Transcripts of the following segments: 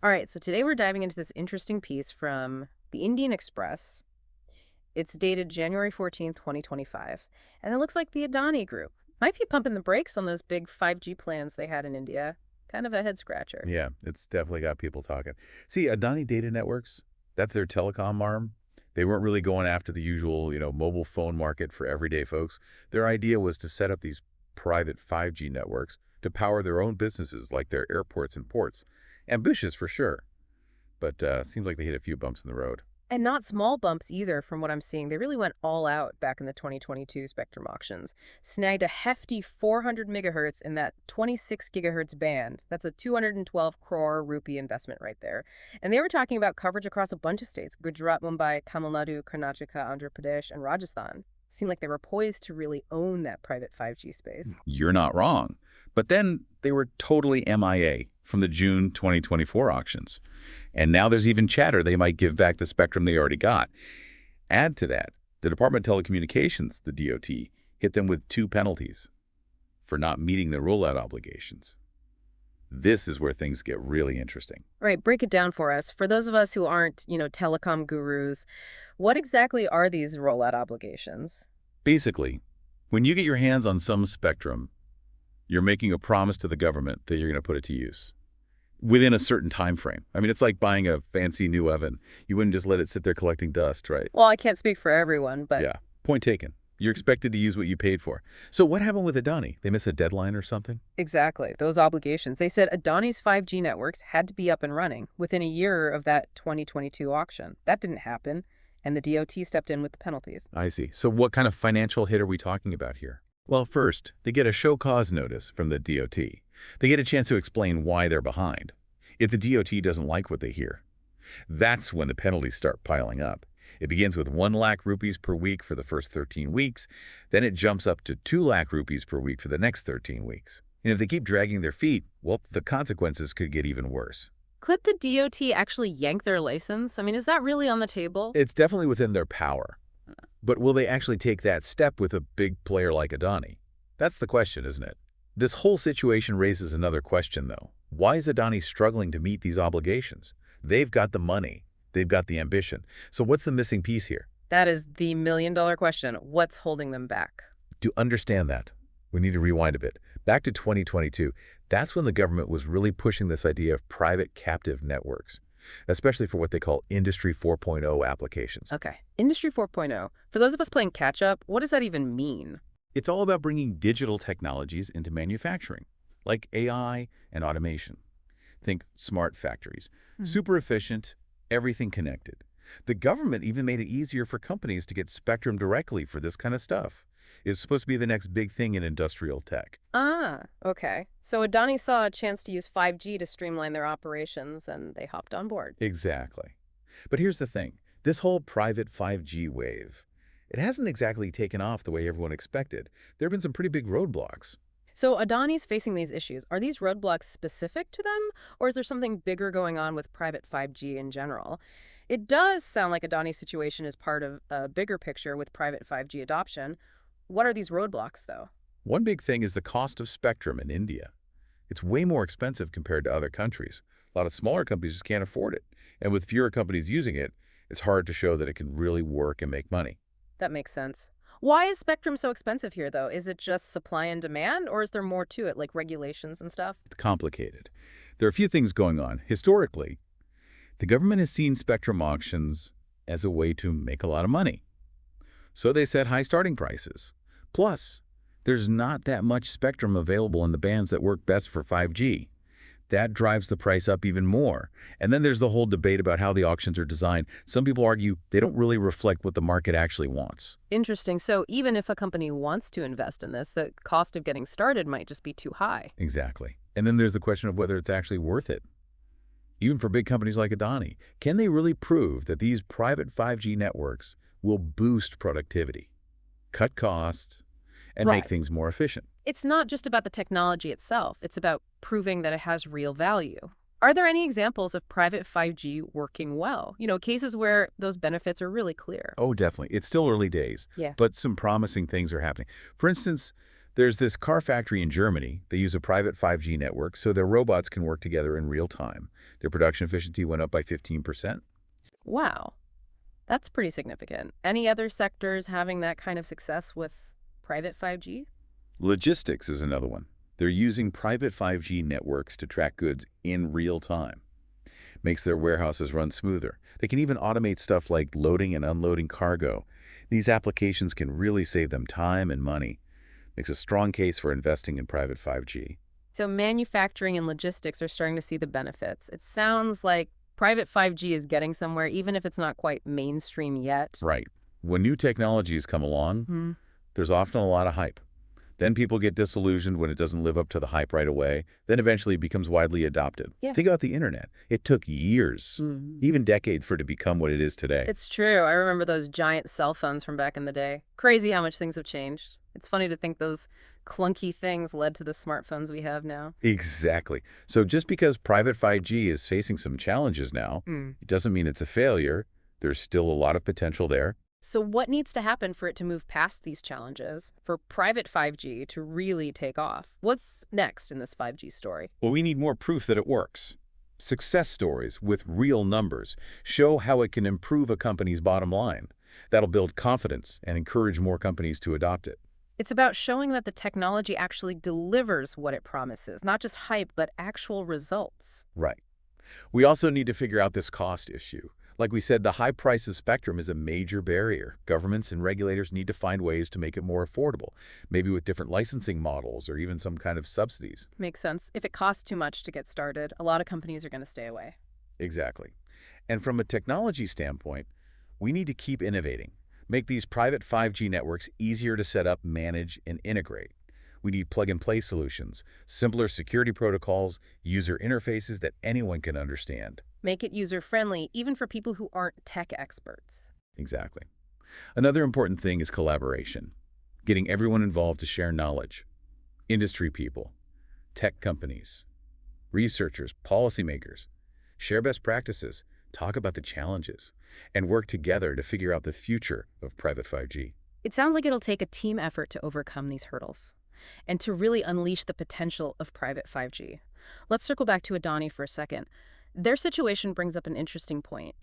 All right, so today we're diving into this interesting piece from the Indian Express. It's dated January 14th, 2025. And it looks like the Adani Group might be pumping the brakes on those big 5G plans they had in India. Kind of a head scratcher. Yeah, it's definitely got people talking. See, Adani Data Networks, that's their telecom arm. They weren't really going after the usual, mobile phone market for everyday folks. Their idea was to set up these private 5G networks to power their own businesses like their airports and ports. Ambitious for sure, but seems like they hit a few bumps in the road. And not small bumps either, from what I'm seeing. They really went all out back in the 2022 spectrum auctions. Snagged a hefty 400 megahertz in that 26 gigahertz band. That's a 212 crore rupee investment right there. And they were talking about coverage across a bunch of states: Gujarat, Mumbai, Tamil Nadu, Karnataka, Andhra Pradesh, and Rajasthan. Seemed like they were poised to really own that private 5G space. You're not wrong. But then they were totally MIA from the June 2024 auctions. And now there's even chatter they might give back the spectrum they already got. Add to that, the Department of Telecommunications, the DOT, hit them with 2 penalties for not meeting their rollout obligations. This is where things get really interesting. All right, break it down for us. For those of us who aren't, telecom gurus, what exactly are these rollout obligations? Basically, when you get your hands on some spectrum, you're making a promise to the government that you're going to put it to use within a certain time frame. I mean, it's like buying a fancy new oven. You wouldn't just let it sit there collecting dust, right? Well, I can't speak for everyone, but Yeah, point taken. You're expected to use what you paid for. So what happened with Adani? They miss a deadline or something? exactly, those obligations. They said Adani's 5G networks had to be up and running within a year of that 2022 auction. That didn't happen, and the DOT stepped in with the penalties. I see. So what kind of financial hit are we talking about here? Well, first, they get a show cause notice from the DOT. They get a chance to explain why they're behind. If the DOT doesn't like what they hear, that's when the penalties start piling up. It begins with 1 lakh rupees per week for the first 13 weeks. Then it jumps up to 2 lakh rupees per week for the next 13 weeks. And if they keep dragging their feet, well, the consequences could get even worse. Could the DOT actually yank their license? I mean, is that really on the table? It's definitely within their power. But will they actually take that step with a big player like Adani? That's the question, isn't it? This whole situation raises another question, though. Why is Adani struggling to meet these obligations? They've got the money. They've got the ambition. So what's the missing piece here? That is the million-dollar question. What's holding them back? To understand that, we need to rewind a bit. Back to 2022, that's when the government was really pushing this idea of private captive networks, especially for what they call Industry 4.0 applications. Okay, Industry 4.0. For those of us playing catch-up, what does that even mean? It's all about bringing digital technologies into manufacturing, like AI and automation. Think smart factories, super efficient, everything connected. The government even made it easier for companies to get spectrum directly for this kind of stuff. It's supposed to be the next big thing in industrial tech. Ah, okay. So Adani saw a chance to use 5G to streamline their operations, and they hopped on board. Exactly. But here's the thing. This whole private 5G wave, it hasn't exactly taken off the way everyone expected. There have been some pretty big roadblocks. So Adani's facing these issues. Are these roadblocks specific to them, or is there something bigger going on with private 5G in general? It does sound like Adani's situation is part of a bigger picture with private 5G adoption. What are these roadblocks, though? One big thing is the cost of spectrum in India. It's way more expensive compared to other countries. A lot of smaller companies just can't afford it. And with fewer companies using it, it's hard to show that it can really work and make money. That makes sense. Why is spectrum so expensive here, though? Is it just supply and demand, or is there more to it, like regulations and stuff? It's complicated. There are a few things going on. Historically, the government has seen spectrum auctions as a way to make a lot of money. So they set high starting prices. Plus, there's not that much spectrum available in the bands that work best for 5G. That drives the price up even more. And then there's the whole debate about how the auctions are designed. Some people argue they don't really reflect what the market actually wants. Interesting. So even if a company wants to invest in this, the cost of getting started might just be too high. Exactly. And then there's the question of whether it's actually worth it. Even for big companies like Adani, can they really prove that these private 5G networks will boost productivity, cut costs, and make Right. things more efficient? It's not just about the technology itself. It's about proving that it has real value. Are there any examples of private 5G working well? Cases where those benefits are really clear. Oh, definitely. It's still early days, Yeah. but some promising things are happening. For instance, There's this car factory in Germany. They use a private 5G network so their robots can work together in real time. Their production efficiency went up by 15%. Wow, that's pretty significant. Any other sectors having that kind of success with private 5G? Logistics is another one. They're using private 5G networks to track goods in real time. Makes their warehouses run smoother. They can even automate stuff like loading and unloading cargo. These applications can really save them time and money. Makes a strong case for investing in private 5G. So manufacturing and logistics are starting to see the benefits. It sounds like private 5G is getting somewhere, even if it's not quite mainstream yet. Right. When new technologies come along, Hmm. there's often a lot of hype. Then people get disillusioned when it doesn't live up to the hype right away. Then eventually it becomes widely adopted. Yeah. Think about the internet. It took years, even decades, for it to become what it is today. It's true. I remember those giant cell phones from back in the day. Crazy how much things have changed. It's funny to think those clunky things led to the smartphones we have now. Exactly. So just because private 5G is facing some challenges now, Mm. it doesn't mean it's a failure. There's still a lot of potential there. So what needs to happen for it to move past these challenges, for private 5G to really take off? What's next in this 5G story? Well, we need more proof that it works. Success stories with real numbers show how it can improve a company's bottom line. That'll build confidence and encourage more companies to adopt it. It's about showing that the technology actually delivers what it promises, not just hype, but actual results. Right. We also need to figure out this cost issue. Like we said, the high price of spectrum is a major barrier. Governments and regulators need to find ways to make it more affordable, maybe with different licensing models or even some kind of subsidies. Makes sense. If it costs too much to get started, a lot of companies are going to stay away. Exactly. And from a technology standpoint, we need to keep innovating, make these private 5G networks easier to set up, manage, and integrate. We need plug-and-play solutions, simpler security protocols, user interfaces that anyone can understand. Make it user-friendly, even for people who aren't tech experts. Exactly. Another important thing is collaboration, getting everyone involved to share knowledge. Industry people, tech companies, researchers, policymakers, share best practices, talk about the challenges, and work together to figure out the future of private 5G. It sounds like it'll take a team effort to overcome these hurdles and to really unleash the potential of private 5G. Let's circle back to Adani for a second. Their situation brings up an interesting point.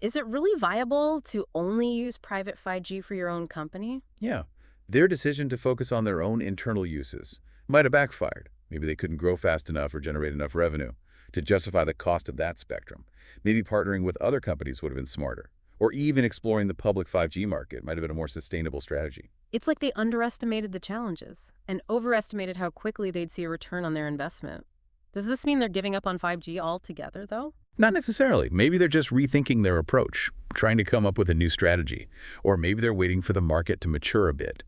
Is it really viable to only use private 5G for your own company? Yeah, their decision to focus on their own internal uses might have backfired. Maybe they couldn't grow fast enough or generate enough revenue to justify the cost of that spectrum. Maybe partnering with other companies would have been smarter. Or even exploring the public 5G market might have been a more sustainable strategy. It's like they underestimated the challenges and overestimated how quickly they'd see a return on their investment. Does this mean they're giving up on 5G altogether, though? Not necessarily. Maybe they're just rethinking their approach, trying to come up with a new strategy. Or maybe they're waiting for the market to mature a bit.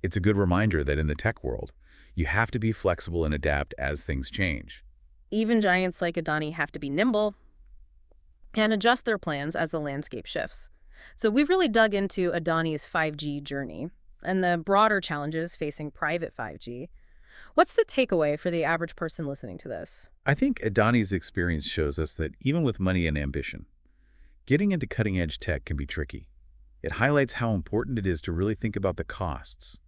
It's a good reminder that in the tech world, you have to be flexible and adapt as things change. Even giants like Adani have to be nimble and adjust their plans as the landscape shifts. So we've really dug into Adani's 5G journey and the broader challenges facing private 5G. What's the takeaway for the average person listening to this? I think Adani's experience shows us that even with money and ambition, getting into cutting-edge tech can be tricky. It highlights how important it is to really think about the costs,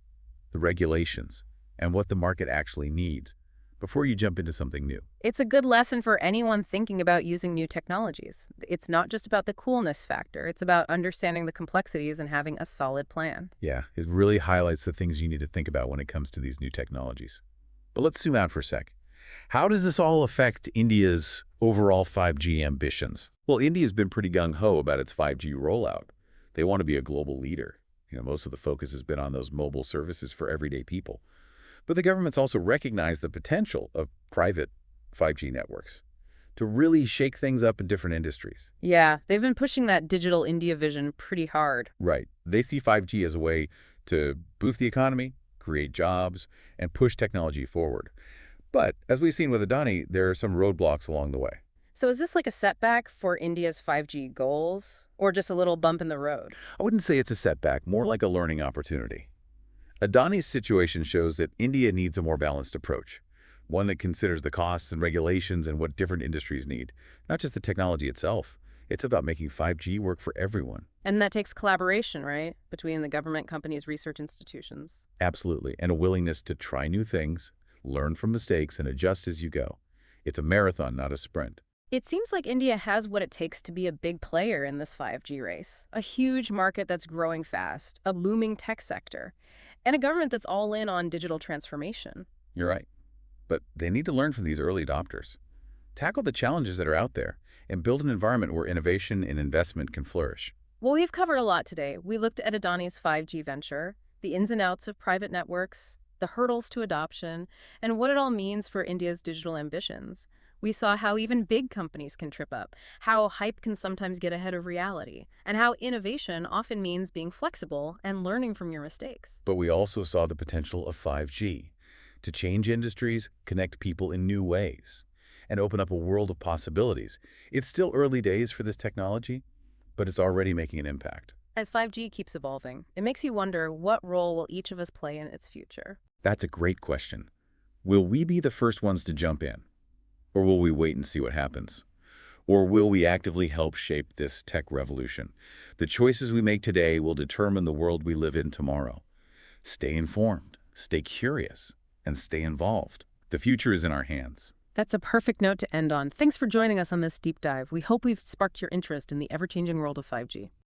the regulations, and what the market actually needs before you jump into something new. It's a good lesson for anyone thinking about using new technologies. It's not just about the coolness factor. It's about understanding the complexities and having a solid plan. Yeah, it really highlights the things you need to think about when it comes to these new technologies. But let's zoom out for a sec. How does this all affect India's overall 5G ambitions? Well, India's been pretty gung-ho about its 5G rollout. They want to be a global leader. Most of the focus has been on those mobile services for everyday people. But the government's also recognized the potential of private 5G networks to really shake things up in different industries. Yeah, they've been pushing that digital India vision pretty hard. Right. They see 5G as a way to boost the economy, create jobs, and push technology forward. But as we've seen with Adani, there are some roadblocks along the way. So is this like a setback for India's 5G goals, or just a little bump in the road? I wouldn't say it's a setback, more like a learning opportunity. Adani's situation shows that India needs a more balanced approach, one that considers the costs and regulations and what different industries need, not just the technology itself. It's about making 5G work for everyone. And that takes collaboration, right? Between the government, companies, research institutions. Absolutely. And a willingness to try new things, learn from mistakes, and adjust as you go. It's a marathon, not a sprint. It seems like India has what it takes to be a big player in this 5G race. A huge market that's growing fast, a booming tech sector, and a government that's all in on digital transformation. You're right. But they need to learn from these early adopters, tackle the challenges that are out there, and build an environment where innovation and investment can flourish. Well, we've covered a lot today. We looked at Adani's 5G venture, the ins and outs of private networks, the hurdles to adoption, and what it all means for India's digital ambitions. We saw how even big companies can trip up, how hype can sometimes get ahead of reality, and how innovation often means being flexible and learning from your mistakes. But we also saw the potential of 5G to change industries, connect people in new ways, and open up a world of possibilities. It's still early days for this technology, but it's already making an impact. As 5G keeps evolving, it makes you wonder, what role will each of us play in its future? That's a great question. Will we be the first ones to jump in? Or will we wait and see what happens? Or will we actively help shape this tech revolution? The choices we make today will determine the world we live in tomorrow. Stay informed, stay curious, and stay involved. The future is in our hands. That's a perfect note to end on. Thanks for joining us on this deep dive. We hope we've sparked your interest in the ever-changing world of 5G.